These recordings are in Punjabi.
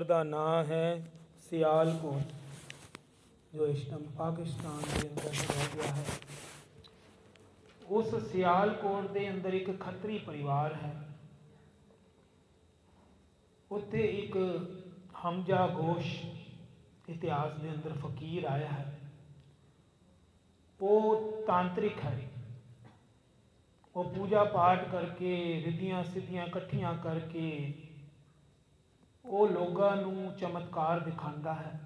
ਦਾ ਨਾਂ ਹੈ ਸਿਆਲਕੋਟ, ਜੋ ਇਸ ਟਾਈਮ ਪਾਕਿਸਤਾਨ ਦੇ ਅੰਦਰ ਰਹਿ ਗਿਆ ਹੈ। ਉਸ ਸਿਆਲਕੋਟ ਦੇ ਅੰਦਰ ਇੱਕ ਖੱਤਰੀ ਪਰਿਵਾਰ ਹੈ। ਉੱਥੇ ਇੱਕ ਹਮਜ਼ਾ ਗੋਸ਼ ਇਤਿਹਾਸ ਦੇ ਅੰਦਰ ਫਕੀਰ ਆਇਆ ਹੈ। ਉਹ ਤਾਂਤਰਿਕ ਹੈ। ਉਹ ਪੂਜਾ ਪਾਠ ਕਰਕੇ ਰਿੱਧੀਆਂ ਸਿੱਧੀਆਂ ਇਕੱਠੀਆਂ ਕਰਕੇ ਉਹ ਲੋਕਾਂ ਨੂੰ ਚਮਤਕਾਰ ਦਿਖਾਉਂਦਾ ਹੈ।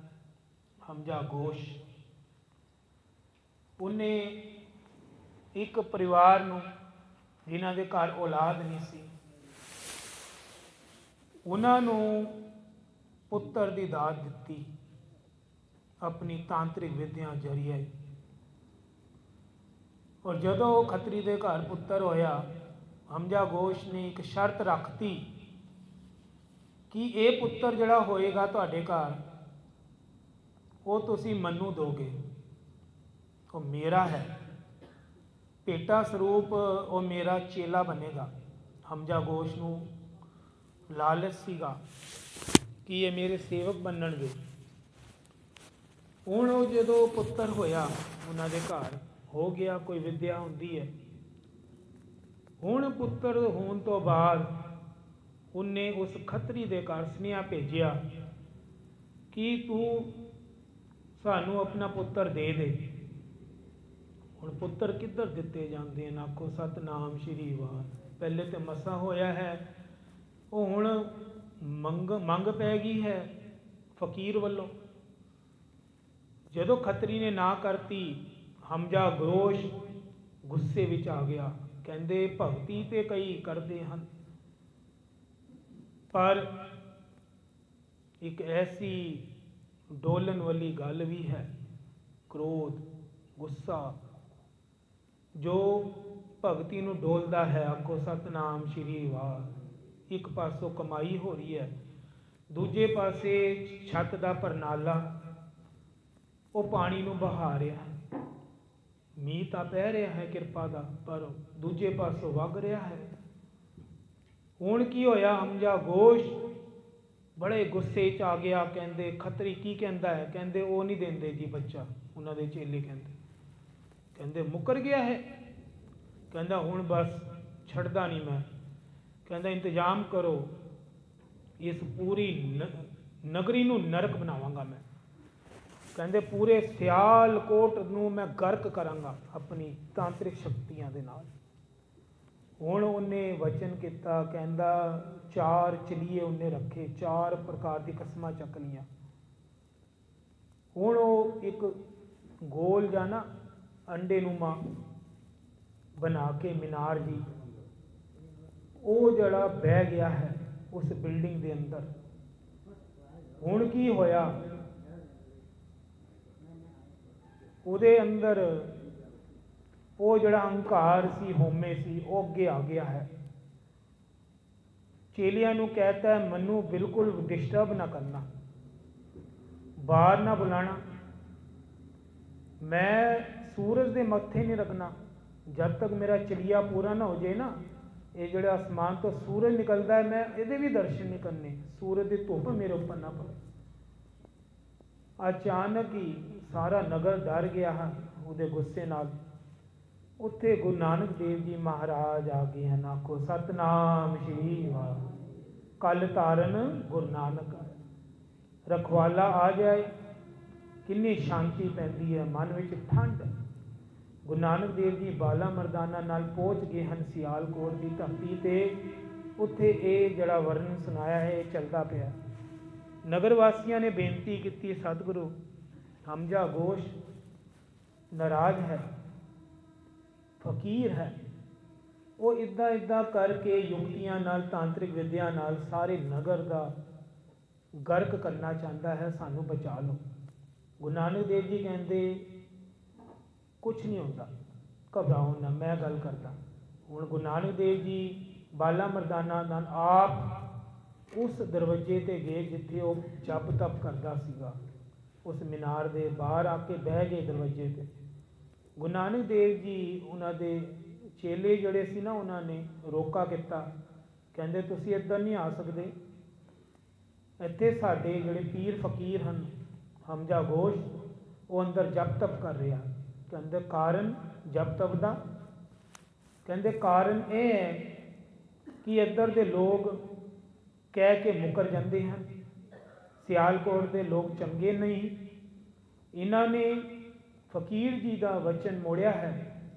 ਹਮਜ਼ਾ ਗੋਸ਼ ਉਹਨੇ ਇੱਕ ਪਰਿਵਾਰ ਨੂੰ, ਜਿਨ੍ਹਾਂ ਦੇ ਘਰ ਔਲਾਦ ਨਹੀਂ ਸੀ, ਉਹਨਾਂ ਨੂੰ ਪੁੱਤਰ ਦੀ ਦਾਤ ਦਿੱਤੀ ਆਪਣੀ ਤਾਂਤਰਿਕ ਵਿਦਿਆ ਜ਼ਰੀਏ। ਔਰ ਜਦੋਂ ਉਹ ਖੱਤਰੀ ਦੇ ਘਰ ਪੁੱਤਰ ਹੋਇਆ, ਹਮਜ਼ਾ ਗੋਸ਼ ਨੇ ਇੱਕ ਸ਼ਰਤ ਰੱਖਤੀ ਕਿ ਇਹ ਪੁੱਤਰ ਜਿਹੜਾ ਹੋਏਗਾ ਤੁਹਾਡੇ ਘਰ, ਉਹ ਤੁਸੀਂ ਮੈਨੂੰ ਦੋਗੇ, ਉਹ ਮੇਰਾ ਹੈ, ਭੇਟਾ ਸਰੂਪ ਉਹ ਮੇਰਾ ਚੇਲਾ ਬਣੇਗਾ। ਹਮਜ਼ਾ ਗੋਸ਼ ਨੂੰ ਲਾਲਚ ਸੀਗਾ ਕਿ ਇਹ ਮੇਰੇ ਸੇਵਕ ਬਣਨਗੇ। ਹੁਣ ਉਹ ਜਦੋਂ ਪੁੱਤਰ ਹੋਇਆ ਉਹਨਾਂ ਦੇ ਘਰ, ਹੋ ਗਿਆ, ਕੋਈ ਵਿਦਿਆ ਹੁੰਦੀ ਹੈ। ਹੁਣ ਪੁੱਤਰ ਹੋਣ ਤੋਂ ਬਾਅਦ ਉਹਨੇ ਉਸ ਖੱਤਰੀ ਦੇ ਘਰ ਸੁਨੇਹਾ ਭੇਜਿਆ ਕਿ ਤੂੰ ਸਾਨੂੰ ਆਪਣਾ ਪੁੱਤਰ ਦੇ ਦੇ। ਹੁਣ ਪੁੱਤਰ ਕਿੱਧਰ ਦਿੱਤੇ ਜਾਂਦੇ ਹਨ? ਆਖੋ ਸਤਨਾਮ ਸ਼੍ਰੀ ਵਾਹਿਗੁਰੂ। ਪਹਿਲੇ ਤੇ ਮਸਾ ਹੋਇਆ ਹੈ, ਉਹ ਹੁਣ ਮੰਗ ਪੈ ਗਈ ਹੈ ਫਕੀਰ ਵੱਲੋਂ। ਜਦੋਂ ਖੱਤਰੀ ਨੇ ਨਾ ਕਰਤੀ, ਹਮਜ਼ਾ ਗੋਸ਼ ਗੁੱਸੇ ਵਿੱਚ ਆ ਗਿਆ। ਕਹਿੰਦੇ ਭਗਤੀ ਤੇ ਕਈ ਕਰਦੇ ਹਨ, ਪਰ ਇੱਕ ਐਸੀ ਡੋਲਣ ਵਾਲੀ ਗੱਲ ਵੀ ਹੈ, ਕ੍ਰੋਧ, ਗੁੱਸਾ, ਜੋ ਭਗਤੀ ਨੂੰ ਡੋਲਦਾ ਹੈ। ਆਖੋ ਸਤਨਾਮ ਸ਼੍ਰੀ ਵਾਹਿਗੁਰੂ। ਇੱਕ ਪਾਸੋਂ ਕਮਾਈ ਹੋ ਰਹੀ ਹੈ, ਦੂਜੇ ਪਾਸੇ ਛੱਤ ਦਾ ਪਰਨਾਲਾ ਉਹ ਪਾਣੀ ਨੂੰ ਬਹਾ ਰਿਹਾ ਹੈ। ਮੀਂਹ ਤਾਂ ਪੈ ਰਿਹਾ ਹੈ ਕਿਰਪਾ ਦਾ, ਪਰ ਦੂਜੇ ਪਾਸੋਂ ਵਗ ਰਿਹਾ ਹੈ। ਹੁਣ ਕੀ ਹੋਇਆ? ਹਮਜ਼ਾ ਗੋਸ਼ ਬੜੇ ਗੁੱਸੇ 'ਚ ਆ ਗਿਆ। ਕਹਿੰਦੇ ਖੱਤਰੀ ਕੀ ਕਹਿੰਦਾ ਹੈ? ਕਹਿੰਦੇ ਉਹ ਨਹੀਂ ਦਿੰਦੇ ਜੀ ਬੱਚਾ। ਉਹਨਾਂ ਦੇ ਚੇਲੇ ਕਹਿੰਦੇ ਮੁੱਕਰ ਗਿਆ ਹੈ। ਕਹਿੰਦਾ ਹੁਣ ਬਸ ਛੱਡਦਾ ਨਹੀਂ ਮੈਂ। ਕਹਿੰਦਾ ਇੰਤਜ਼ਾਮ ਕਰੋ, ਇਸ ਪੂਰੀ ਨਗਰੀ ਨੂੰ ਨਰਕ ਬਣਾਵਾਂਗਾ ਮੈਂ। ਕਹਿੰਦੇ ਪੂਰੇ ਸਿਆਲਕੋਟ ਨੂੰ ਮੈਂ ਗਰਕ ਕਰਾਂਗਾ ਆਪਣੀ ਤਾਂਤਰਿਕ ਸ਼ਕਤੀਆਂ ਦੇ ਨਾਲ। ਹੁਣ ਉਹਨੇ ਵਚਨ ਕੀਤਾ, ਕਹਿੰਦਾ 4 ਚਲੀਏ ਉਹਨੇ ਰੱਖੇ, 4 ਪ੍ਰਕਾਰ ਦੀ ਕਸਮਾਂ ਚੱਕ ਲਈਆਂ। ਹੁਣ ਉਹ ਇੱਕ ਗੋਲ ਜਾਂ ਨਾ ਅੰਡੇ ਨੂੰਮਾ ਬਣਾ ਕੇ ਮੀਨਾਰ ਜੀ, ਉਹ ਜਿਹੜਾ ਬਹਿ ਗਿਆ ਹੈ ਉਸ ਬਿਲਡਿੰਗ ਦੇ ਅੰਦਰ। ਹੁਣ ਕੀ ਹੋਇਆ? ਉਹਦੇ ਅੰਦਰ ਉਹ ਜਿਹੜਾ ਹੰਕਾਰ ਸੀ, ਹਉਮੈ ਸੀ, ਉਹ ਅੱਗੇ ਆ ਗਿਆ ਹੈ। ਚੇਲਿਆਂ ਨੂੰ ਕਹਿਤਾ ਮੈਨੂੰ ਬਿਲਕੁਲ ਡਿਸਟਰਬ ਨਾ ਕਰਨਾ, ਬਾਹਰ ਨਾ ਬੁਲਾਣਾ, ਮੈਂ ਸੂਰਜ ਦੇ ਮੱਥੇ ਨਹੀਂ ਰੱਖਣਾ ਜਦ ਤੱਕ ਮੇਰਾ ਚਲਿਆ ਪੂਰਾ ਨਾ ਹੋ ਜਾਏ ਨਾ। ਇਹ ਜਿਹੜਾ ਅਸਮਾਨ ਤੋਂ ਸੂਰਜ ਨਿਕਲਦਾ ਹੈ, ਮੈਂ ਇਹਦੇ ਵੀ ਦਰਸ਼ਨ ਨਹੀਂ ਕਰਨੇ, ਸੂਰਜ ਦੀ ਧੁੱਪ ਮੇਰੇ ਉੱਪਰ ਨਾ ਪਵੇ। ਅਚਾਨਕ ਹੀ ਸਾਰਾ ਨਗਰ ਡਰ ਗਿਆ ਹੈ ਉਹਦੇ ਗੁੱਸੇ ਨਾਲ। ਉੱਥੇ ਗੁਰੂ ਨਾਨਕ ਦੇਵ ਜੀ ਮਹਾਰਾਜ ਆ ਗਏ ਹਨ। ਆਖੋ ਸਤਨਾਮ ਸ਼੍ਰੀ ਵਾਹਿਗੁਰੂ। ਕਲ ਤਾਰਨ ਗੁਰੂ ਨਾਨਕ, ਰਖਵਾਲਾ ਆ ਜਾਏ ਕਿੰਨੀ ਸ਼ਾਂਤੀ ਪੈਂਦੀ ਹੈ, ਮਨ ਵਿੱਚ ਠੰਡ। ਗੁਰੂ ਨਾਨਕ ਦੇਵ ਜੀ ਬਾਲਾ ਮਰਦਾਨਾ ਨਾਲ ਪਹੁੰਚ ਗਏ ਹਨ ਸਿਆਲਕੋਟ ਦੀ ਧਰਤੀ ਤੇ। ਉੱਥੇ ਇਹ ਜਿਹੜਾ ਵਰਣਨ ਸੁਣਾਇਆ ਹੈ, ਇਹ ਚੱਲਦਾ ਪਿਆ। ਨਗਰ ਵਾਸੀਆਂ ਨੇ ਬੇਨਤੀ ਕੀਤੀ, ਸਤਿਗੁਰੂ ਹਮਜ਼ਾ ਗੋਸ਼ ਨਾਰਾਜ਼ ਹੈ, ਫਕੀਰ ਹੈ, ਉਹ ਇੱਦਾਂ ਕਰਕੇ ਯੁਕਤੀਆਂ ਨਾਲ, ਤਾਂਤਰਿਕ ਵਿਦਿਆ ਨਾਲ ਸਾਰੇ ਨਗਰ ਦਾ ਗਰਕ ਕਰਨਾ ਚਾਹੁੰਦਾ ਹੈ, ਸਾਨੂੰ ਬਚਾ ਲਓ। ਗੁਰੂ ਨਾਨਕ ਦੇਵ ਜੀ ਕਹਿੰਦੇ ਕੁਛ ਨਹੀਂ ਹੁੰਦਾ, ਘਬਰਾਓ ਨਾ, ਮੈਂ ਗੱਲ ਕਰਦਾ। ਹੁਣ ਗੁਰੂ ਨਾਨਕ ਦੇਵ ਜੀ ਬਾਲਾ ਮਰਦਾਨਾ ਨਾਲ ਆਪ ਉਸ ਦਰਵਾਜ਼ੇ 'ਤੇ ਗਏ ਜਿੱਥੇ ਉਹ ਜਪ ਤਪ ਕਰਦਾ ਸੀਗਾ। ਉਸ ਮੀਨਾਰ ਦੇ ਬਾਹਰ ਆ ਕੇ ਬਹਿ ਗਏ ਦਰਵਾਜ਼ੇ 'ਤੇ। ਗੁਰੂ ਨਾਨਕ ਦੇਵ ਜੀ, ਉਹਨਾਂ ਦੇ ਚੇਲੇ ਜਿਹੜੇ ਸੀ ਨਾ, ਉਹਨਾਂ ਨੇ ਰੋਕਾ ਕੀਤਾ। ਕਹਿੰਦੇ ਤੁਸੀਂ ਇੱਧਰ ਨਹੀਂ ਆ ਸਕਦੇ, ਇੱਥੇ ਸਾਡੇ ਜਿਹੜੇ ਪੀਰ ਫਕੀਰ ਹਨ, ਹਮਜ਼ਾ ਘੋਸ਼, ਉਹ ਅੰਦਰ ਜਪ ਤਪ ਕਰ ਰਿਹਾ। ਕਹਿੰਦੇ ਕਾਰਨ ਜਪ ਤਪ ਦਾ, ਕਹਿੰਦੇ ਕਾਰਨ ਇਹ ਹੈ ਕਿ ਇੱਧਰ ਦੇ ਲੋਕ ਕਹਿ ਕੇ ਮੁੱਕਰ ਜਾਂਦੇ ਹਨ। ਸਿਆਲਕੋਟ ਦੇ ਲੋਕ ਚੰਗੇ ਨਹੀਂ। ਇਹਨਾਂ ਨੇ ਫਕੀਰ ਜੀ ਦਾ ਵਚਨ ਮੋੜਿਆ ਹੈ,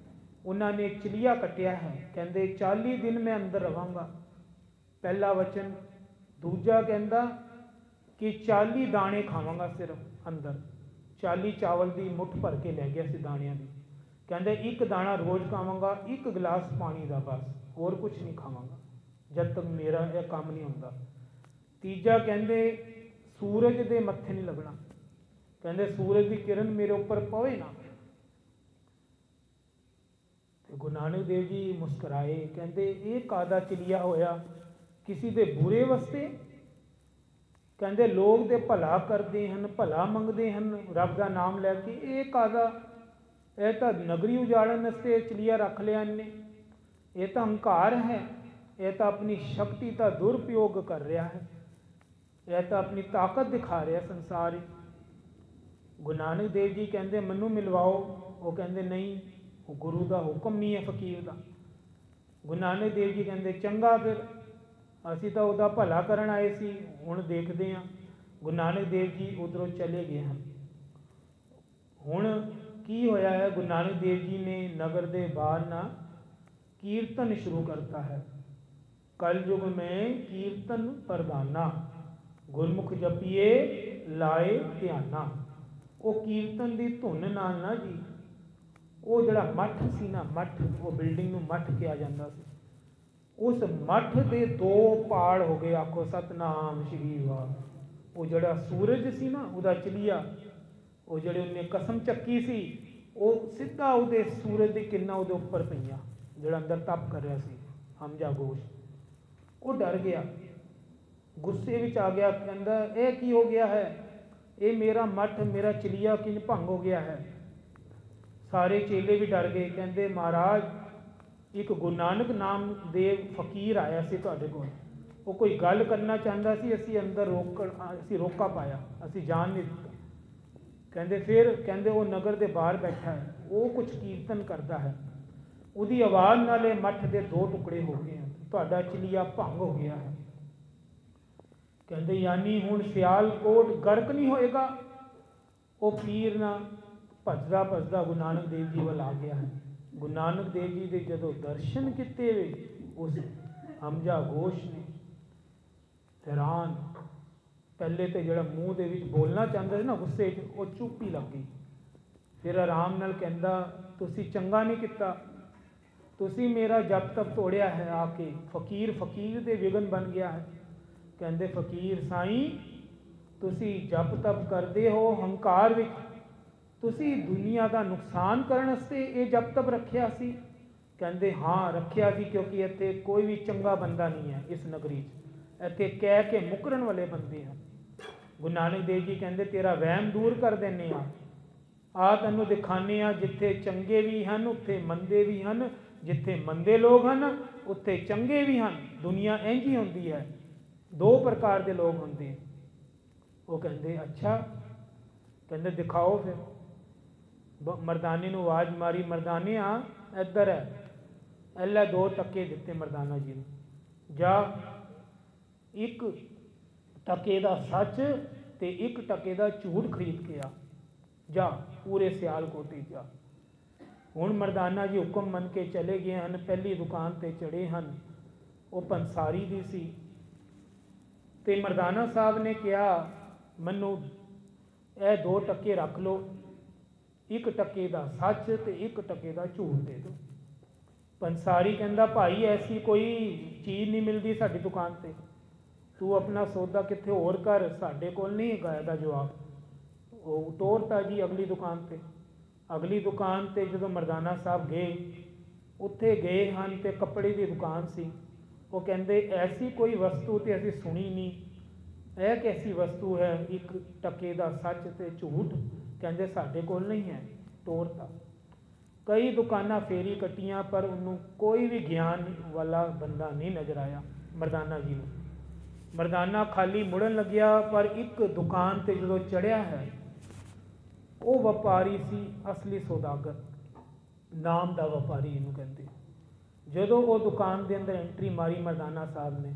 ਉਹਨਾਂ ਨੇ ਚਲੀਆ ਕੱਟਿਆ ਹੈ। ਕਹਿੰਦੇ 40 ਦਿਨ ਮੈਂ ਅੰਦਰ ਰਹਾਂਗਾ, ਪਹਿਲਾ ਵਚਨ। ਦੂਜਾ ਕਹਿੰਦਾ ਕਿ 40 ਦਾਣੇ ਖਾਵਾਂਗਾ ਸਿਰਫ ਅੰਦਰ। 40 ਚਾਵਲ ਦੀ ਮੁੱਠ ਭਰ ਕੇ ਲੈ ਗਿਆ ਸੀ ਦਾਣਿਆਂ ਦੀ। ਕਹਿੰਦੇ 1 ਦਾਣਾ ਰੋਜ਼ ਖਾਵਾਂਗਾ, 1 ਗਲਾਸ ਪਾਣੀ ਦਾ, ਬਸ ਹੋਰ ਕੁਝ ਨਹੀਂ ਖਾਵਾਂਗਾ ਜਦ ਤੱਕ ਮੇਰਾ ਇਹ ਕੰਮ ਨਹੀਂ ਹੁੰਦਾ। ਤੀਜਾ ਕਹਿੰਦੇ ਸੂਰਜ ਦੇ ਮੱਥੇ ਨਹੀਂ ਲੱਗਣਾ। ਕਹਿੰਦੇ ਸੂਰਜ ਦੀ ਕਿਰਨ ਮੇਰੇ ਉੱਪਰ ਪਵੇ ਨਾ। ਤੇ ਗੁਰੂ ਨਾਨਕ ਦੇਵ ਜੀ ਮੁਸਕਰਾਏ, ਕਹਿੰਦੇ ਇਹ ਕਾਹਦਾ ਚਲਿਆ ਹੋਇਆ, ਕਿਸੇ ਦੇ ਬੁਰੇ ਵਾਸਤੇ? ਕਹਿੰਦੇ ਲੋਕ ਦੇ ਭਲਾ ਕਰਦੇ ਹਨ, ਭਲਾ ਮੰਗਦੇ ਹਨ ਰੱਬ ਦਾ ਨਾਮ ਲੈ ਕੇ, ਇਹ ਕਾਹਦਾ? ਇਹ ਤਾਂ ਨਗਰੀ ਉਜਾੜਨ ਵਾਸਤੇ ਚਲਿਆ ਰੱਖ ਲਿਆ ਇਹਨੇ। ਇਹ ਤਾਂ ਹੰਕਾਰ ਹੈ, ਇਹ ਤਾਂ ਆਪਣੀ ਸ਼ਕਤੀ ਦਾ ਦੁਰਉਪਯੋਗ ਕਰ ਰਿਹਾ ਹੈ, ਇਹ ਤਾਂ ਆਪਣੀ ਤਾਕਤ ਦਿਖਾ ਰਿਹਾ ਸੰਸਾਰ ਵਿੱਚ। ਗੁਰੂ ਨਾਨਕ ਦੇਵ ਜੀ ਕਹਿੰਦੇ ਮੈਨੂੰ ਮਿਲਵਾਓ। ਉਹ ਕਹਿੰਦੇ ਨਹੀਂ, ਉਹ ਗੁਰੂ ਦਾ ਹੁਕਮ ਨਹੀਂ ਹੈ ਫਕੀਰ ਦਾ। ਗੁਰੂ ਨਾਨਕ ਦੇਵ ਜੀ ਕਹਿੰਦੇ ਚੰਗਾ, ਫਿਰ ਅਸੀਂ ਤਾਂ ਉਹਦਾ ਭਲਾ ਕਰਨ ਆਏ ਸੀ, ਹੁਣ ਦੇਖਦੇ ਹਾਂ। ਗੁਰੂ ਨਾਨਕ ਦੇਵ ਜੀ ਉੱਧਰੋਂ ਚਲੇ ਗਏ ਹਨ। ਹੁਣ ਕੀ ਹੋਇਆ ਹੈ, ਗੁਰੂ ਨਾਨਕ ਦੇਵ ਜੀ ਨੇ ਨਗਰ ਦੇ ਬਾਹਰ ਨਾ ਕੀਰਤਨ ਸ਼ੁਰੂ ਕਰਤਾ ਹੈ। ਕਲਯੁਗ में कीर्तन प्रधाना, ਗੁਰਮੁਖ ਜਪੀਏ ਲਾਏ ਧਿਆਨਾ। ਉਹ ਕੀਰਤਨ ਦੀ ਧੁਨ ਨਾਲ ਨਾ ਜੀ, ਉਹ ਜਿਹੜਾ ਮੱਠ ਸੀ ਨਾ, ਮੱਠ, ਉਹ ਬਿਲਡਿੰਗ ਨੂੰ ਮੱਠ ਕਿਹਾ ਜਾਂਦਾ ਸੀ, ਉਸ ਮੱਠ ਦੇ 2 ਪਾੜ ਹੋ ਗਏ। ਆਖੋ ਸਤਨਾਮ ਸ਼੍ਰੀ ਵਾਹਿਗੁਰੂ। ਉਹ ਜਿਹੜਾ ਸੂਰਜ ਸੀ ਨਾ, ਉਹਦਾ ਚਲੀਆ, ਉਹ ਜਿਹੜੇ ਉਹਨੇ ਕਸਮ ਚੱਕੀ ਸੀ, ਉਹ ਸਿੱਧਾ ਉਹਦੇ ਸੂਰਜ ਦੀ ਕਿਰਨਾਂ ਉਹਦੇ ਉੱਪਰ ਪਈਆਂ, ਜਿਹੜਾ ਅੰਦਰ ਤਪ ਕਰ ਰਿਹਾ ਸੀ ਹਮਜ਼ਾ ਘੋਸ਼। ਉਹ ਡਰ ਗਿਆ, ਗੁੱਸੇ ਵਿੱਚ ਆ ਗਿਆ। ਕਹਿੰਦਾ ਇਹ ਕੀ ਹੋ ਗਿਆ ਹੈ, ਇਹ ਮੇਰਾ ਮੱਠ, ਮੇਰਾ ਚਲੀਆ ਕਿੰਝ ਭੰਗ ਹੋ ਗਿਆ ਹੈ। ਸਾਰੇ ਚੇਲੇ ਵੀ ਡਰ ਗਏ। ਕਹਿੰਦੇ ਮਹਾਰਾਜ ਇੱਕ ਗੁਰੂ ਨਾਨਕ ਨਾਮ ਦੇ ਫਕੀਰ ਆਇਆ ਸੀ ਤੁਹਾਡੇ ਕੋਲ, ਉਹ ਕੋਈ ਗੱਲ ਕਰਨਾ ਚਾਹੁੰਦਾ ਸੀ, ਅਸੀਂ ਅੰਦਰ ਰੋਕਾ ਪਾਇਆ, ਅਸੀਂ ਜਾਣ ਨਹੀਂ ਦਿੱਤਾ। ਕਹਿੰਦੇ ਫਿਰ ਕਹਿੰਦੇ ਉਹ ਨਗਰ ਦੇ ਬਾਹਰ ਬੈਠਾ ਹੈ, ਉਹ ਕੁਝ ਕੀਰਤਨ ਕਰਦਾ ਹੈ, ਉਹਦੀ ਆਵਾਜ਼ ਨਾਲ ਇਹ ਮੱਠ ਦੇ 2 ਟੁਕੜੇ ਹੋ ਗਏ ਹਨ, ਤੁਹਾਡਾ ਚਲੀਆ ਭੰਗ ਹੋ ਗਿਆ ਹੈ। ਕਹਿੰਦੇ ਯਾਨੀ ਹੁਣ ਸਿਆਲਕੋਟ ਗਰਕ ਨਹੀਂ ਹੋਏਗਾ। ਉਹ ਪੀਰ ਨਾ ਭੱਜਦਾ ਭੱਜਦਾ ਗੁਰੂ ਨਾਨਕ ਦੇਵ ਜੀ ਵੱਲ ਆ ਗਿਆ ਹੈ। ਗੁਰੂ ਨਾਨਕ ਦੇਵ ਜੀ ਦੇ ਜਦੋਂ ਦਰਸ਼ਨ ਕੀਤੇ ਵੇ ਉਸ ਹਮਜ਼ਾ ਘੋਸ਼ ਨੇ, ਹੈਰਾਨ। ਪਹਿਲੇ ਤੇ ਜਿਹੜਾ ਮੂੰਹ ਦੇ ਵਿੱਚ ਬੋਲਣਾ ਚਾਹੁੰਦਾ ਸੀ ਨਾ ਗੁੱਸੇ 'ਚ, ਉਹ ਚੁੱਪ ਹੀ ਲੱਗ ਗਈ। ਫਿਰ ਆਰਾਮ ਨਾਲ ਕਹਿੰਦਾ ਤੁਸੀਂ ਚੰਗਾ ਨਹੀਂ ਕੀਤਾ, ਤੁਸੀਂ ਮੇਰਾ ਜਪ ਤਪ ਤੋੜਿਆ ਹੈ ਆ ਕੇ। ਫਕੀਰ ਦੇ ਵਿਗਨ ਬਣ ਗਿਆ ਹੈ। ਕਹਿੰਦੇ ਫਕੀਰ ਸਾਈਂ, ਤੁਸੀਂ ਜਪ ਤਪ ਕਰਦੇ ਹੋ ਹੰਕਾਰ ਵਿੱਚ, ਤੁਸੀਂ ਦੁਨੀਆ ਦਾ ਨੁਕਸਾਨ ਕਰਨ ਵਾਸਤੇ ਇਹ ਜਪ ਤਪ ਰੱਖਿਆ ਸੀ? ਕਹਿੰਦੇ ਹਾਂ ਰੱਖਿਆ ਸੀ, ਕਿਉਂਕਿ ਇੱਥੇ ਕੋਈ ਵੀ ਚੰਗਾ ਬੰਦਾ ਨਹੀਂ ਹੈ ਇਸ ਨਗਰੀ 'ਚ, ਇੱਥੇ ਕਹਿ ਕੇ ਮੁਕਰਨ ਵਾਲੇ ਬੰਦੇ ਹਨ। ਗੁਰੂ ਨਾਨਕ ਦੇਵ ਜੀ ਕਹਿੰਦੇ ਤੇਰਾ ਵਹਿਮ ਦੂਰ ਕਰ ਦਿੰਦੇ ਹਾਂ, ਆ ਤੈਨੂੰ ਦਿਖਾਉਂਦੇ ਹਾਂ ਜਿੱਥੇ ਚੰਗੇ ਵੀ ਹਨ ਉੱਥੇ ਮੰਦੇ ਵੀ ਹਨ, ਜਿੱਥੇ ਮੰਦੇ ਲੋਕ ਹਨ ਉੱਥੇ ਚੰਗੇ ਵੀ ਹਨ। ਦੁਨੀਆ ਇੰਝ ਹੀ ਹੁੰਦੀ ਹੈ, 2 ਪ੍ਰਕਾਰ ਦੇ ਲੋਕ ਹੁੰਦੇ। ਉਹ ਕਹਿੰਦੇ ਅੱਛਾ, ਕਹਿੰਦੇ ਦਿਖਾਓ ਫਿਰ। ਮਰਦਾਨੇ ਨੂੰ ਆਵਾਜ਼ ਮਾਰੀ, ਮਰਦਾਨਿਆ ਇੱਧਰ ਹੈ। ਅੱਲਾ 2 ਟਕੇ ਦਿੱਤੇ ਮਰਦਾਨਾ ਜੀ ਨੂੰ, ਜਾ 1 ਟਕੇ ਦਾ ਸੱਚ ਤੇ 1 ਟਕੇ ਦਾ ਝੂਠ ਖਰੀਦ ਕੇ ਆ, ਜਾ ਪੂਰੇ ਸਿਆਲਕੋਟ ਜਾ। ਹੁਣ ਮਰਦਾਨਾ ਜੀ ਹੁਕਮ ਮੰਨ ਕੇ ਚਲੇ ਗਏ ਹਨ। ਪਹਿਲੀ ਦੁਕਾਨ ਤੇ ਚੜੇ ਹਨ, ਉਹ ਪੰਸਾਰੀ ਦੀ ਸੀ। ਤੇ ਮਰਦਾਨਾ ਸਾਹਿਬ ਨੇ ਕਿਹਾ ਮੈਨੂੰ ਇਹ 2 ਟਕੇ ਰੱਖ ਲਓ, 1 ਟਕੇ ਦਾ ਸੱਚ ਤੇ 1 ਟਕੇ ਦਾ ਝੂਠ ਦੇ ਦਿਓ। ਪੰਸਾਰੀ ਕਹਿੰਦਾ ਭਾਈ ਐਸੀ ਕੋਈ ਚੀਜ਼ ਨਹੀਂ ਮਿਲਦੀ ਸਾਡੀ ਦੁਕਾਨ ਤੇ, ਤੂੰ ਆਪਣਾ ਸੌਦਾ ਕਿੱਥੇ ਹੋਰ ਕਰ, ਸਾਡੇ ਕੋਲ ਨਹੀਂ ਹੈਗਾ ਇਹਦਾ ਜਵਾਬ। ਉਹ ਤੋਰਤਾ ਜੀ ਅਗਲੀ ਦੁਕਾਨ ਤੇ। ਅਗਲੀ ਦੁਕਾਨ ਤੇ ਜਦੋਂ ਮਰਦਾਨਾ ਸਾਹਿਬ ਗਏ, ਉੱਥੇ ਗਏ ਹਨ ਤੇ ਕੱਪੜੇ ਦੀ ਦੁਕਾਨ ਸੀ। ਉਹ ਕਹਿੰਦੇ ਐਸੀ ਕੋਈ ਵਸਤੂ ਤੇ ਅਸੀਂ ਸੁਣੀ ਨਹੀਂ, ਇਹ ਕੈਸੀ ਵਸਤੂ ਹੈ 1 ਟਕੇ ਦਾ ਸੱਚ ਤੇ ਝੂਠ? ਕਹਿੰਦੇ ਸਾਡੇ ਕੋਲ ਨਹੀਂ ਹੈ, ਤੋਰਤਾ। ਕਈ ਦੁਕਾਨਾਂ ਫੇਰੀ ਕੱਟੀਆਂ, ਪਰ ਉਹਨੂੰ ਕੋਈ ਵੀ ਗਿਆਨ ਵਾਲਾ ਬੰਦਾ ਨਹੀਂ ਨਜ਼ਰ ਆਇਆ ਮਰਦਾਨਾ ਜੀ ਨੂੰ। ਮਰਦਾਨਾ ਖਾਲੀ ਮੁੜਨ ਲੱਗਿਆ, ਪਰ ਇੱਕ ਦੁਕਾਨ ਤੇ ਜਦੋਂ ਚੜਿਆ ਹੈ, ਉਹ ਵਪਾਰੀ ਸੀ ਅਸਲੀ ਸੌਦਾਗਰ, ਨਾਮ ਦਾ ਵਪਾਰੀ ਇਹਨੂੰ ਕਹਿੰਦੇ। ਜਦੋਂ ਉਹ ਦੁਕਾਨ ਦੇ ਅੰਦਰ ਐਂਟਰੀ ਮਾਰੀ ਮਰਦਾਨਾ ਸਾਹਿਬ ਨੇ,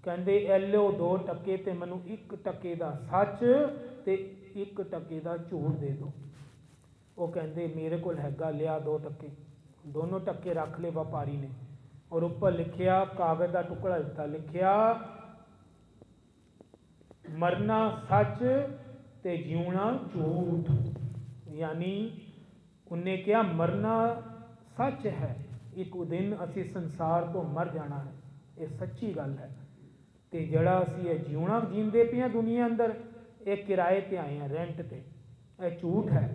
ਕਹਿੰਦੇ ਇਹ ਲਿਓ 2 ਟਕੇ ਤੇ ਮੈਨੂੰ 1 ਟਕੇ ਦਾ ਸੱਚ ਤੇ 1 ਟਕੇ ਦਾ ਝੂਠ ਦੇ ਦਿਓ। ਉਹ ਕਹਿੰਦੇ ਮੇਰੇ ਕੋਲ ਹੈਗਾ, ਲਿਆ 2 ਟਕੇ। ਦੋਨੋਂ ਟਕੇ ਰੱਖ ਲਏ ਵਪਾਰੀ ਨੇ, ਔਰ ਉੱਪਰ ਲਿਖਿਆ, ਕਾਗਜ਼ ਦਾ ਟੁਕੜਾ ਦਿੱਤਾ, ਲਿਖਿਆ ਮਰਨਾ ਸੱਚ ਤੇ ਜਿਉਣਾ ਝੂਠ। ਯਾਨੀ ਉਹਨੇ ਕਿਹਾ ਮਰਨਾ ਸੱਚ ਹੈ, ਇੱਕ ਦਿਨ ਅਸੀਂ ਸੰਸਾਰ ਤੋਂ ਮਰ ਜਾਣਾ ਹੈ, ਇਹ ਸੱਚੀ ਗੱਲ ਹੈ। ਤੇ ਜਿਹੜਾ ਅਸੀਂ ਇਹ ਜਿਉਣਾ ਜੀਂਦੇ ਪਏ ਹਾਂ ਦੁਨੀਆ ਅੰਦਰ, ਇਹ ਕਿਰਾਏ ਤੇ ਆਏ ਹਾਂ, ਰੈਂਟ ਤੇ, ਇਹ ਝੂਠ ਹੈ।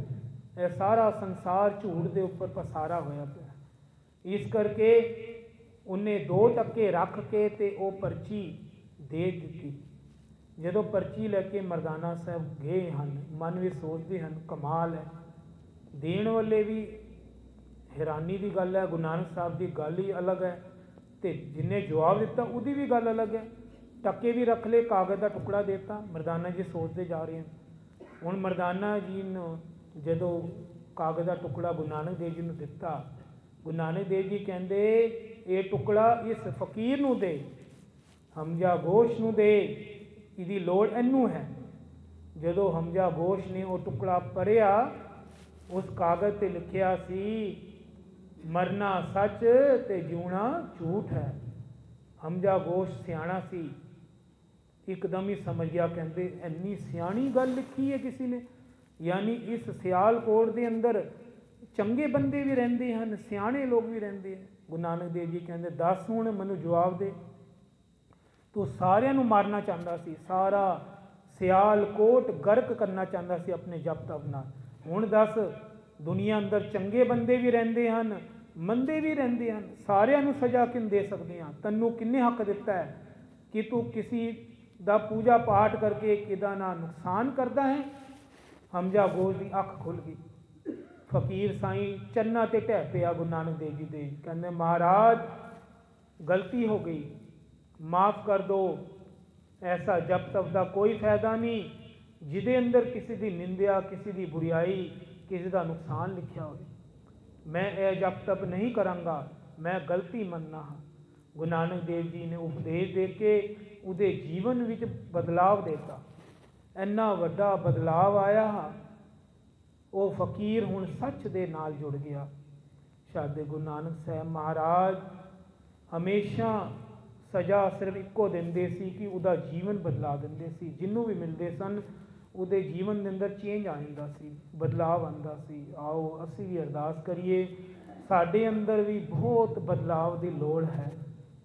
ਇਹ ਸਾਰਾ ਸੰਸਾਰ ਝੂਠ ਦੇ ਉੱਪਰ ਪਸਾਰਾ ਹੋਇਆ ਪਿਆ। ਇਸ ਕਰਕੇ ਉਹਨੇ 2 ਟਕੇ ਰੱਖ ਕੇ ਤੇ ਉਹ ਪਰਚੀ ਦੇ ਦਿੱਤੀ। ਜਦੋਂ ਪਰਚੀ ਲੈ ਕੇ ਮਰਦਾਨਾ ਸਾਹਿਬ ਗਏ ਹਨ, ਮਨ ਵਿੱਚ ਸੋਚਦੇ ਹਨ ਕਮਾਲ ਹੈ, ਦੇਣ ਵਾਲੇ ਵੀ ਹੈਰਾਨੀ ਦੀ ਗੱਲ ਹੈ, ਗੁਰੂ ਨਾਨਕ ਸਾਹਿਬ ਦੀ ਗੱਲ ਹੀ ਅਲੱਗ ਹੈ, ਤੇ ਜਿਹਨੇ ਜਵਾਬ ਦਿੱਤਾ ਉਹਦੀ ਵੀ ਗੱਲ ਅਲੱਗ ਹੈ। ਟਕੇ ਵੀ ਰੱਖ ਲਏ, ਕਾਗਜ਼ ਦਾ ਟੁਕੜਾ ਦੇਤਾ। ਮਰਦਾਨਾ ਜੀ ਸੋਚਦੇ ਜਾ ਰਹੇ ਹਨ। ਹੁਣ ਮਰਦਾਨਾ ਜੀ ਨੂੰ ਜਦੋਂ ਕਾਗਜ਼ ਦਾ ਟੁਕੜਾ ਗੁਰੂ ਨਾਨਕ ਦੇਵ ਜੀ ਨੂੰ ਦਿੱਤਾ, ਗੁਰੂ ਨਾਨਕ ਦੇਵ ਜੀ ਕਹਿੰਦੇ ਇਹ ਟੁਕੜਾ ਇਸ ਫਕੀਰ ਨੂੰ ਦੇ, ਹਮਜ਼ਾ ਗੋਸ਼ ਨੂੰ ਦੇ, ਇਹਦੀ ਲੋੜ ਇਹਨੂੰ ਹੈ। ਜਦੋਂ ਹਮਜ਼ਾ ਗੋਸ਼ ਨੇ ਉਹ ਟੁਕੜਾ ਪੜ੍ਹਿਆ, ਉਸ ਕਾਗਜ਼ ਤੇ ਲਿਖਿਆ ਸੀ ਮਰਨਾ ਸੱਚ ਤੇ ਜਿਉਣਾ ਝੂਠ ਹੈ। ਹਮਜ਼ਾ ਗੋਸ਼ ਸਿਆਣਾ ਸੀ, ਇੱਕਦਮ ਹੀ ਸਮਝ ਗਿਆ, ਕਹਿੰਦੇ ਇੰਨੀ ਸਿਆਣੀ ਗੱਲ ਲਿਖੀ ਹੈ ਕਿਸੇ ਨੇ। ਯਾਨੀ ਇਸ ਸਿਆਲਕੋਟ ਦੇ ਅੰਦਰ ਚੰਗੇ ਬੰਦੇ ਵੀ ਰਹਿੰਦੇ ਹਨ, ਸਿਆਣੇ ਲੋਕ ਵੀ ਰਹਿੰਦੇ ਹਨ। ਗੁਰੂ ਨਾਨਕ ਦੇਵ ਜੀ ਕਹਿੰਦੇ ਦੱਸ ਹੁਣ ਮੈਨੂੰ ਜਵਾਬ ਦੇ, ਤੂੰ ਸਾਰਿਆਂ ਨੂੰ ਮਾਰਨਾ ਚਾਹੁੰਦਾ ਸੀ, ਸਾਰਾ ਸਿਆਲਕੋਟ ਗਰਕ ਕਰਨਾ ਚਾਹੁੰਦਾ ਸੀ ਆਪਣੇ ਜਪ ਤਪ ਨਾਲ। ਹੁਣ ਦੱਸ, ਦੁਨੀਆ ਅੰਦਰ ਚੰਗੇ ਬੰਦੇ ਵੀ ਰਹਿੰਦੇ ਹਨ, ਮੰਦੇ ਵੀ ਰਹਿੰਦੇ ਹਨ, ਸਾਰਿਆਂ ਨੂੰ ਸਜ਼ਾ ਕਿਵੇਂ ਦੇ ਸਕਦੇ ਹਾਂ? ਤੈਨੂੰ ਕਿੰਨੇ ਹੱਕ ਦਿੱਤਾ ਹੈ ਕਿ ਤੂੰ ਕਿਸੇ ਦਾ ਪੂਜਾ ਪਾਠ ਕਰਕੇ ਕਿਹਦਾ ਨਾ ਨੁਕਸਾਨ ਕਰਦਾ ਹੈ? ਹਮਜ਼ਾ ਗੋਸ਼ ਦੀ ਅੱਖ ਖੁੱਲ ਗਈ। ਫਕੀਰ ਸਾਈਂ ਚੰਨਾ ਤੇ ਢਹਿ ਪਿਆ ਗੁਰੂ ਨਾਨਕ ਦੇਵ ਜੀ ਦੇ, ਕਹਿੰਦੇ ਮਹਾਰਾਜ ਗਲਤੀ ਹੋ ਗਈ, ਮਾफ़ ਕਰ ਦਿਓ, ਐਸਾ ਜਪ ਤਪ ਦਾ ਕੋਈ ਫਾਇਦਾ ਨਹੀਂ ਜਿਹਦੇ ਅੰਦਰ ਕਿਸੇ ਦੀ ਨਿੰਦਿਆ, ਕਿਸੇ ਦੀ ਬੁਰਾਈ, ਕਿਸੇ ਦਾ ਨੁਕਸਾਨ ਲਿਖਿਆ ਹੋਵੇ। ਮੈਂ ਇਹ ਜਪ ਤਪ ਨਹੀਂ ਕਰਾਂਗਾ, ਮੈਂ ਗਲਤੀ ਮੰਨਣਾ ਹਾਂ। ਗੁਰੂ ਨਾਨਕ ਦੇਵ ਜੀ ਨੇ ਉਪਦੇਸ਼ ਦੇ ਕੇ ਉਹਦੇ ਜੀਵਨ ਵਿੱਚ ਬਦਲਾਵ ਦਿੱਤਾ। ਇੰਨਾ ਵੱਡਾ ਬਦਲਾਵ ਆਇਆ, ਉਹ ਫਕੀਰ ਹੁਣ ਸੱਚ ਦੇ ਨਾਲ ਜੁੜ ਗਿਆ। ਸ਼ਾਇਦ ਗੁਰੂ ਨਾਨਕ ਸਾਹਿਬ ਮਹਾਰਾਜ ਹਮੇਸ਼ਾ ਸਜ਼ਾ ਸਿਰਫ ਇੱਕੋ ਦਿੰਦੇ ਸੀ ਕਿ ਉਹਦਾ ਜੀਵਨ ਬਦਲਾ ਦਿੰਦੇ ਸੀ। ਜਿਹਨੂੰ ਵੀ ਮਿਲਦੇ ਸਨ ਉਹਦੇ ਜੀਵਨ ਦੇ ਅੰਦਰ ਚੇਂਜ ਆ ਜਾਂਦਾ ਸੀ, ਬਦਲਾਵ ਆਉਂਦਾ ਸੀ। ਆਓ ਅਸੀਂ ਵੀ ਅਰਦਾਸ ਕਰੀਏ, ਸਾਡੇ ਅੰਦਰ ਵੀ ਬਹੁਤ ਬਦਲਾਵ ਦੀ ਲੋੜ ਹੈ।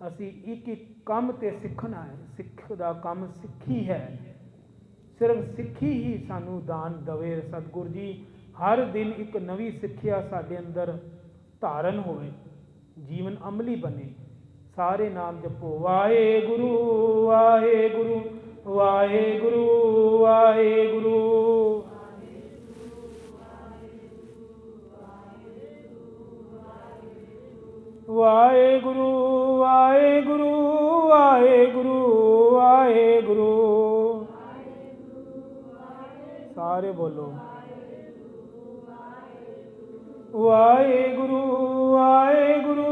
ਅਸੀਂ ਇੱਕ ਇੱਕ ਕੰਮ ਤੇ ਸਿੱਖਣਾ ਹੈ। ਸਿੱਖ ਦਾ ਕੰਮ ਸਿੱਖੀ ਹੈ, ਸਿਰਫ ਸਿੱਖੀ ਹੀ ਸਾਨੂੰ ਦਾਨ ਦੇਵੇ। ਸਤਿਗੁਰੂ ਜੀ ਹਰ ਦਿਨ ਇੱਕ ਨਵੀਂ ਸਿੱਖਿਆ ਸਾਡੇ ਅੰਦਰ ਧਾਰਨ ਹੋਵੇ, ਜੀਵਨ ਅਮਲੀ ਬਣੇ। ਸਾਰੇ ਨਾਮ ਜਪੋ, ਵਾਹਿਗੁਰੂ ਵਾਹਿਗੁਰੂ ਵਾਹਿਗੁਰੂ ਵਾਹਿਗੁਰੂ। ਵਾਹਿਗੁਰੂ ਵਾਹਿਗੁਰੂ ਵਾਹਿਗੁਰੂ ਵਾਹਿਗੁਰੂ। ਸਾਰੇ ਬੋਲੋ, ਵਾਹਿਗੁਰੂ ਵਾਹਿਗੁਰੂ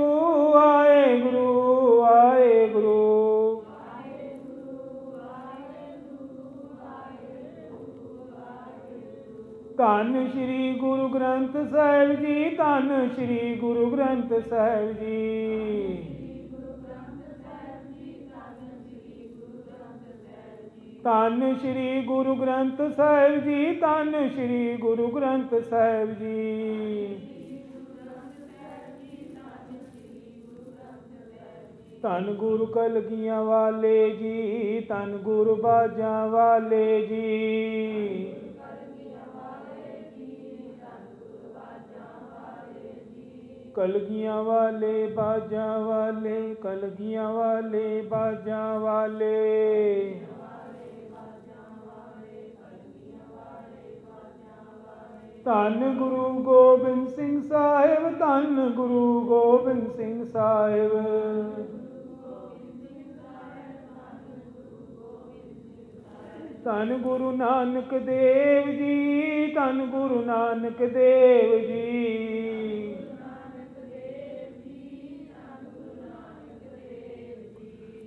ਵਾਹਿਗੁਰੂ ਵਾਹਿਗੁਰੂ। ਧੰਨ ਸ਼੍ਰੀ ਗੁਰੂ ਗ੍ਰੰਥ ਸਾਹਿਬ ਜੀ, ਧੰਨ ਸ਼੍ਰੀ ਗੁਰੂ ਗ੍ਰੰਥ ਸਾਹਿਬ ਜੀ। ਧੰਨ ਸ਼੍ਰੀ ਗੁਰੂ ਗ੍ਰੰਥ ਸਾਹਿਬ ਜੀ, ਧੰਨ ਸ਼੍ਰੀ ਗੁਰੂ ਗ੍ਰੰਥ ਸਾਹਿਬ ਜੀ। ਧੰਨ ਗੁਰੂ ਕਲਗੀਆਂ ਵਾਲੇ ਜੀ, ਧੰਨ ਗੁਰੂ ਬਾਜਾਂ ਵਾਲੇ ਜੀ। ਕਲਗੀਆਂ ਵਾਲੇ ਬਾਜਾਂ ਵਾਲੇ, ਕਲਗੀਆਂ ਵਾਲੇ ਬਾਜਾਂ ਵਾਲੇ। ਧੰਨ ਗੁਰੂ ਗੋਬਿੰਦ ਸਿੰਘ ਸਾਹਿਬ, ਧੰਨ ਗੁਰੂ ਗੋਬਿੰਦ ਸਿੰਘ ਸਾਹਿਬ। ਧੰਨ ਗੁਰੂ ਨਾਨਕ ਦੇਵ ਜੀ, ਧੰਨ ਗੁਰੂ ਨਾਨਕ ਦੇਵ ਜੀ।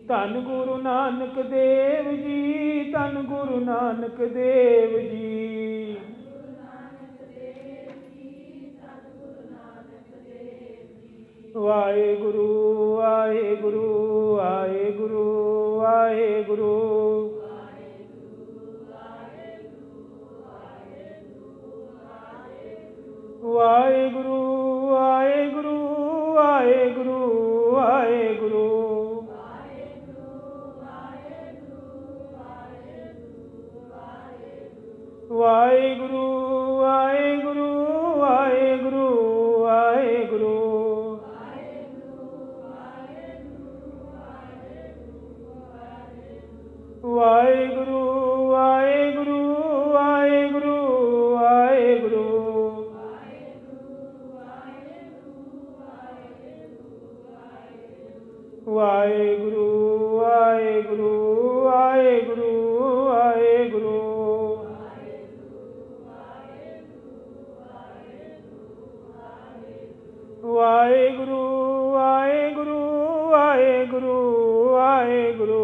ਧੰਨ ਗੁਰੂ ਨਾਨਕ ਦੇਵ ਜੀ, ਧੰਨ ਗੁਰੂ ਨਾਨਕ ਦੇਵ ਜੀ। ਵਾਹਿਗੁਰੂ ਵਾਹਿਗੁਰੂ ਵਾਹਿਗੁਰੂ ਵਾਹਿਗੁਰੂ। ਵਾਹਿਗੁਰੂ ਵਾਹਿਗੁਰੂ ਵਾਹਿਗੁਰੂ ਵਾਹਿਗੁਰੂ। ਵਾਹਿਗੁਰੂ ਵਾਹਿਗੁਰੂ ਵਾਹਿਗੁਰੂ ਵਾਹਿਗੁਰੂ। ਵਾਹਿਗੁਰੂ ਵਾਹਿਗੁਰੂ ਵਾਹਿਗੁਰੂ ਵਾਹਿਗੁਰੂ। ਵਾਹਿਗੁਰੂ ਵਾਹਿਗੁਰੂ ਵਾਹਿਗੁਰੂ ਵਾਹਿਗੁਰੂ। ਵਾਹਿਗੁਰੂ ਵਾਹਿਗੁਰੂ ਵਾਹਿਗੁਰੂ ਵਾਹਿਗੁਰੂ।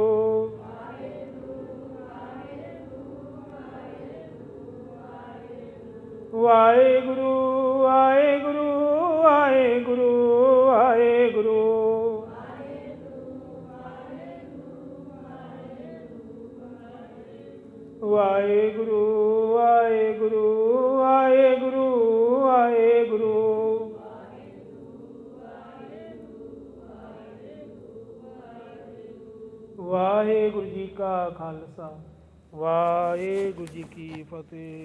ਵਾਹਿਗੁਰੂ ਵਾਹਿਗੁਰੂ ਵਾਹਿਗੁਰੂ ਵਾਹਿਗੁਰੂ। ਵਾਹਿਗੁਰੂ ਵਾਹਿਗੁਰੂ ਵਾਹਿਗੁਰੂ ਵਾਹਿਗੁਰੂ। ਵਾਹਿਗੁਰੂ ਜੀ ਕਾ ਖਾਲਸਾ, ਵਾਹਿਗੁਰੂ ਜੀ ਕੀ ਫਤਿਹ।